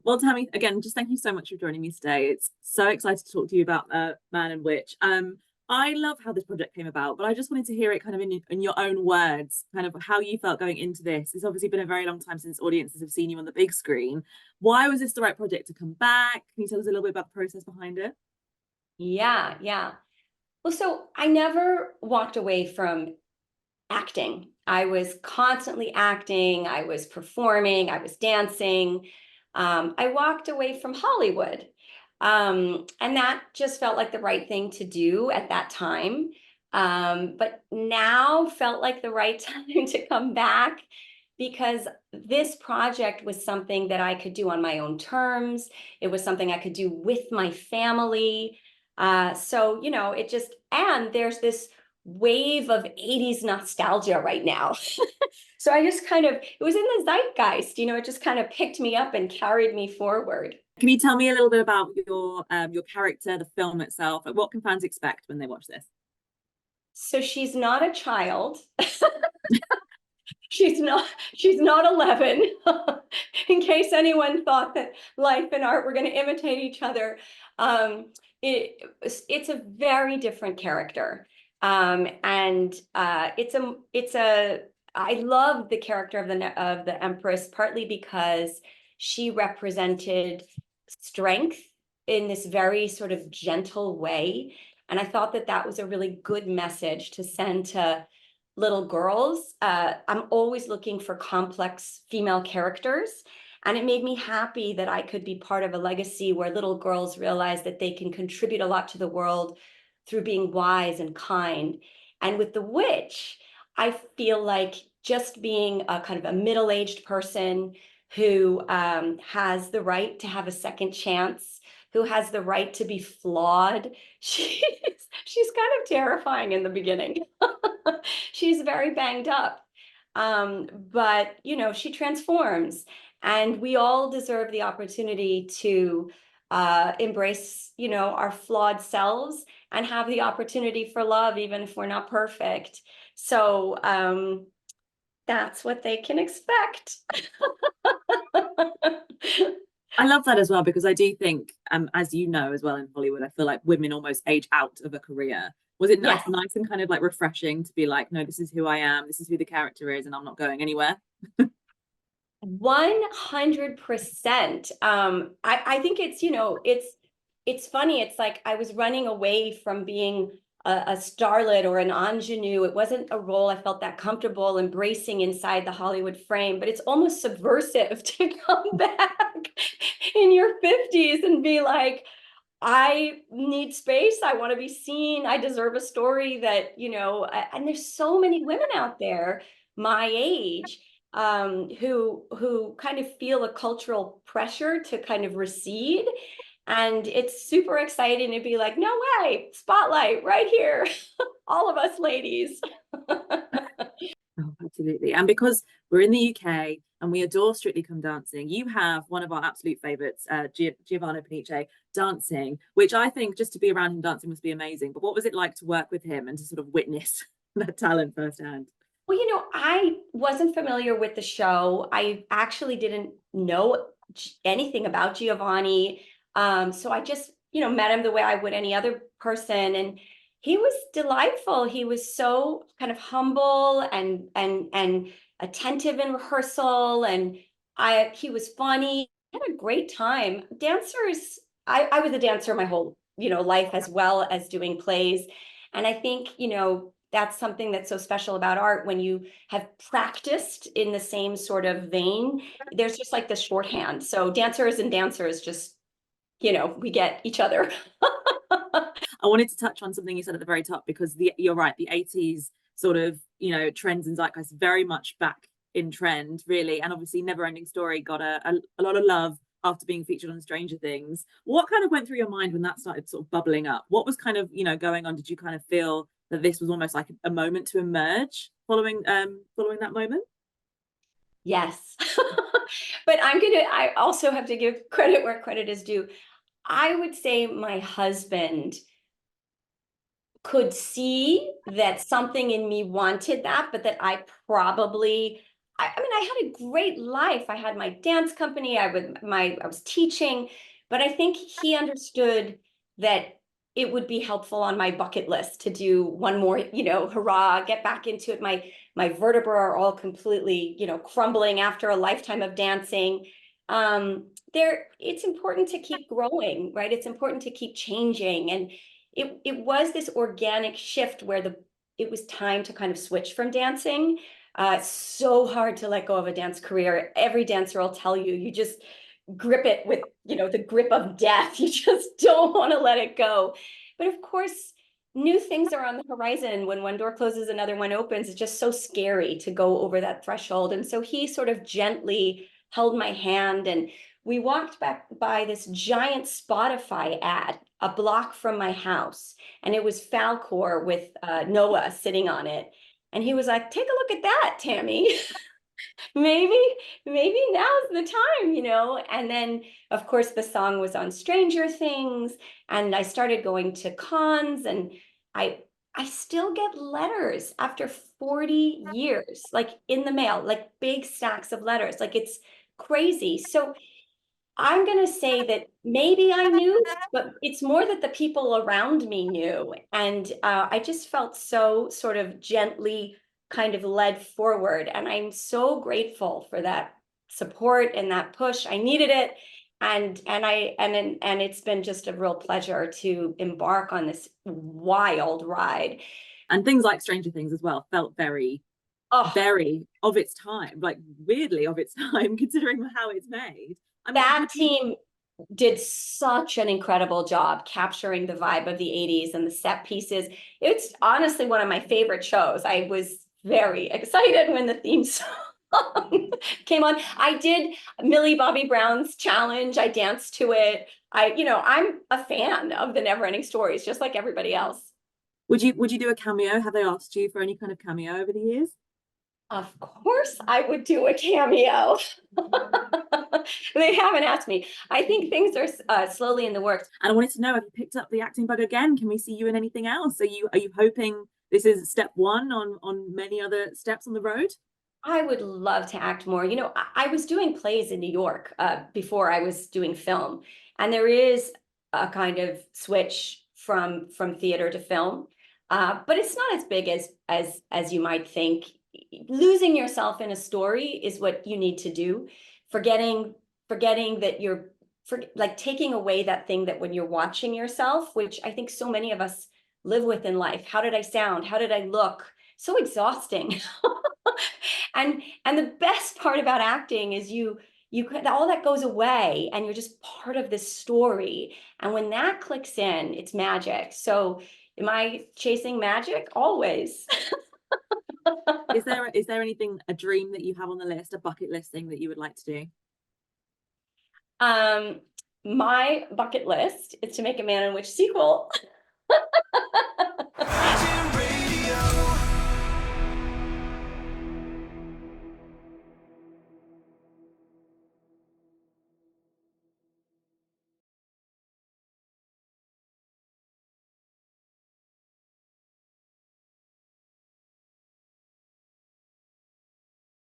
Well, Tammy, again, just thank you so much for joining me today. It's so excited to talk to you about Man and Witch. I love how this project came about, but I just wanted to hear it kind of in your own words, kind of how you felt going into this. It's obviously been a very long time since audiences have seen you on the big screen. Why was this the right project to come back? Can you tell us a little bit about the process behind it? Yeah, yeah. Well, so I never walked away from acting. I was constantly acting, I was performing, I was dancing. I walked away from Hollywood. And that just felt like the right thing to do at that time. But now felt like the right time to come back because this project was something that I could do on my own terms. It was something I could do with my family. It just, and there's this wave of 80s nostalgia right now. So I just kind of, it was in the zeitgeist, it just kind of picked me up and carried me forward. Can you tell me a little bit about your character, the film itself? Like, what can fans expect when they watch this? So she's not a child. She's not she's not 11. In case anyone thought that life and art were going to imitate each other. It's a very different character. And it's a I love the character of the Empress partly because she represented strength in this very sort of gentle way. And I thought that that was a really good message to send to little girls. I'm always looking for complex female characters. And it made me happy that I could be part of a legacy where little girls realize that they can contribute a lot to the world through being wise and kind. And with the witch, I feel like just being a kind of a middle-aged person who has the right to have a second chance, who has the right to be flawed. She's kind of terrifying in the beginning. She's very banged up. But she transforms, and we all deserve the opportunity to embrace, our flawed selves and have the opportunity for love, even if we're not perfect. So that's what they can expect. I love that as well because I do think, as you know as well in Hollywood, I feel like women almost age out of a career. Was it Yes. nice and kind of like refreshing to be like, no, this is who I am, this is who the character is, and I'm not going anywhere? 100%. I think it's funny. It's like I was running away from being a starlet or an ingenue. It wasn't a role I felt that comfortable embracing inside the Hollywood frame, but it's almost subversive to come back in your 50s and be like, I need space. I want to be seen. I deserve a story that, and there's so many women out there my age who kind of feel a cultural pressure to kind of recede. And it's super exciting to be like, no way, spotlight right here. All of us ladies. Oh, absolutely. And because we're in the UK and we adore Strictly Come Dancing, you have one of our absolute favourites, Giovanni Panice, dancing, which I think just to be around him dancing must be amazing. But what was it like to work with him and to sort of witness that talent firsthand? Well, I wasn't familiar with the show. I actually didn't know anything about Giovanni. So I just, met him the way I would any other person. And he was delightful. He was so kind of humble and attentive in rehearsal. And he was funny. I had a great time. Dancers, I was a dancer my whole, life as well as doing plays. And I think, that's something that's so special about art when you have practiced in the same sort of vein. There's just like the shorthand. So dancers and dancers just, we get each other. I wanted to touch on something you said at the very top because you're right, the 80s sort of, trends and zeitgeist very much back in trend, really. And obviously Never Ending Story got a lot of love after being featured on Stranger Things. What kind of went through your mind when that started sort of bubbling up? What was kind of, going on? Did you kind of feel that this was almost like a moment to emerge following that moment? Yes. But I also have to give credit where credit is due. I would say my husband could see that something in me wanted that, but that I probably I mean, I had a great life. I had my dance company. I was teaching, but I think he understood that it would be helpful on my bucket list to do one more, hurrah, get back into it. My vertebrae are all completely, crumbling after a lifetime of dancing. It's important to keep growing, right? It's important to keep changing. And it was this organic shift where it was time to kind of switch from dancing. It's so hard to let go of a dance career. Every dancer will tell you, you just grip it with, the grip of death. You just don't want to let it go. But of course, new things are on the horizon. When one door closes, another one opens. It's just so scary to go over that threshold. And so he sort of gently held my hand, and we walked back by this giant Spotify ad a block from my house. And it was Falcor with Noah sitting on it. And he was like, take a look at that, Tami. maybe now's the time. And then, of course, the song was on Stranger Things, and I started going to cons, and I still get letters after 40 years, like in the mail, like big stacks of letters. Like, it's crazy. So I'm going to say that maybe I knew, but it's more that the people around me knew. And I just felt so sort of gently kind of led forward. And I'm so grateful for that support and that push. I needed it. And it's been just a real pleasure to embark on this wild ride. And things like Stranger Things as well felt very, very of its time, like weirdly of its time, considering how it's made. I mean, that team did such an incredible job capturing the vibe of the 80s and the set pieces. It's honestly one of my favorite shows. I was very excited when the theme song came on. I did Millie Bobby Brown's challenge. I danced to it. I'm a fan of the Neverending Stories, just like everybody else. Would you do a cameo? Have they asked you for any kind of cameo over the years? Of course I would do a cameo. They haven't asked me. I think things are slowly in the works. And I wanted to know, have you picked up the acting bug again? Can we see you in anything else? Are you hoping this is step one on many other steps on the road? I would love to act more. I was doing plays in New York before I was doing film, and there is a kind of switch from theater to film, but it's not as big as you might think. Losing yourself in a story is what you need to do. Forgetting that like taking away that thing that when you're watching yourself, which I think so many of us live with in life. How did I sound? How did I look? So exhausting. And the best part about acting is you all that goes away, and you're just part of this story. And when that clicks in, it's magic. So am I chasing magic? Always. Is there anything, a dream that you have on the list, a bucket list thing that you would like to do? My bucket list is to make a Man and Witch sequel.